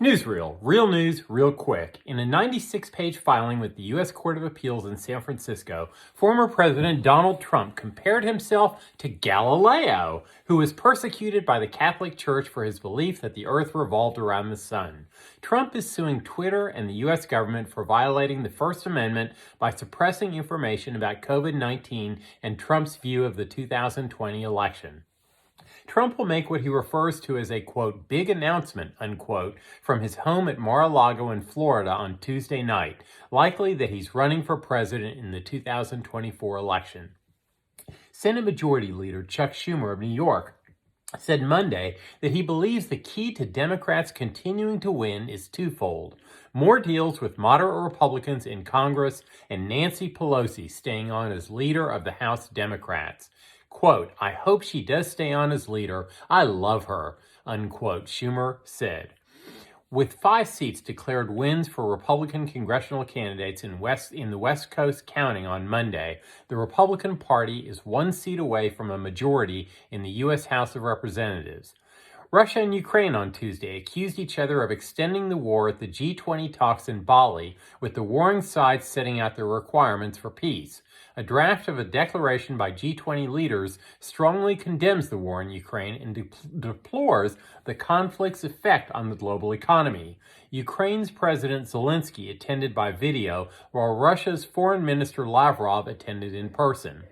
Newsreel, real news, real quick. In a 96-page filing with the U.S. Court of Appeals in San Francisco, former President Donald Trump compared himself to Galileo, who was persecuted by the Catholic Church for his belief that the earth revolved around the sun. Trump is suing Twitter and the U.S. government for violating the First Amendment by suppressing information about COVID-19 and Trump's view of the 2020 election. Trump will make what he refers to as a, quote, big announcement, unquote, from his home at Mar-a-Lago in Florida on Tuesday night, likely that he's running for president in the 2024 election. Senate Majority Leader Chuck Schumer of New York said Monday that he believes the key to Democrats continuing to win is twofold: more deals with moderate Republicans in Congress and Nancy Pelosi staying on as leader of the House Democrats. Quote, "I hope she does stay on as leader. I love her," unquote, Schumer said. With 5 seats declared wins for Republican congressional candidates in the West Coast counting on Monday, the Republican Party is 1 seat away from a majority in the U.S. House of Representatives. Russia and Ukraine on Tuesday accused each other of extending the war at the G20 talks in Bali, with the warring sides setting out their requirements for peace. A draft of a declaration by G20 leaders strongly condemns the war in Ukraine and deplores the conflict's effect on the global economy. Ukraine's President Zelensky attended by video, while Russia's Foreign Minister Lavrov attended in person.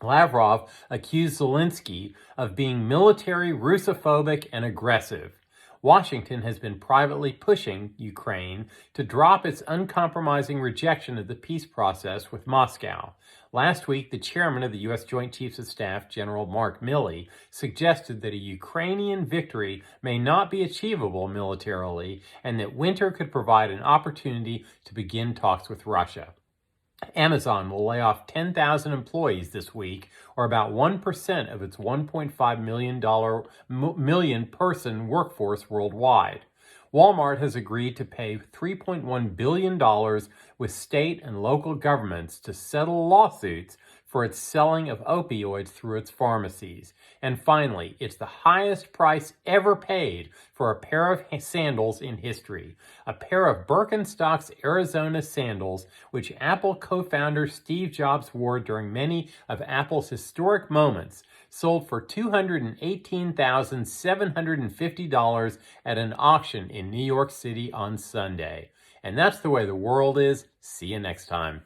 Lavrov accused Zelensky of being military, Russophobic, and aggressive. Washington has been privately pushing Ukraine to drop its uncompromising rejection of the peace process with Moscow. Last week, the chairman of the U.S. Joint Chiefs of Staff, General Mark Milley, suggested that a Ukrainian victory may not be achievable militarily and that winter could provide an opportunity to begin talks with Russia. Amazon will lay off 10,000 employees this week, or about 1% of its $1.5 million person workforce worldwide. Walmart has agreed to pay $3.1 billion with state and local governments to settle lawsuits for its selling of opioids through its pharmacies. And finally, it's the highest price ever paid for a pair of sandals in history. A pair of Birkenstock's Arizona sandals, which Apple co-founder Steve Jobs wore during many of Apple's historic moments, sold for $218,750 at an auction in New York City on Sunday. And that's the way the world is. See you next time.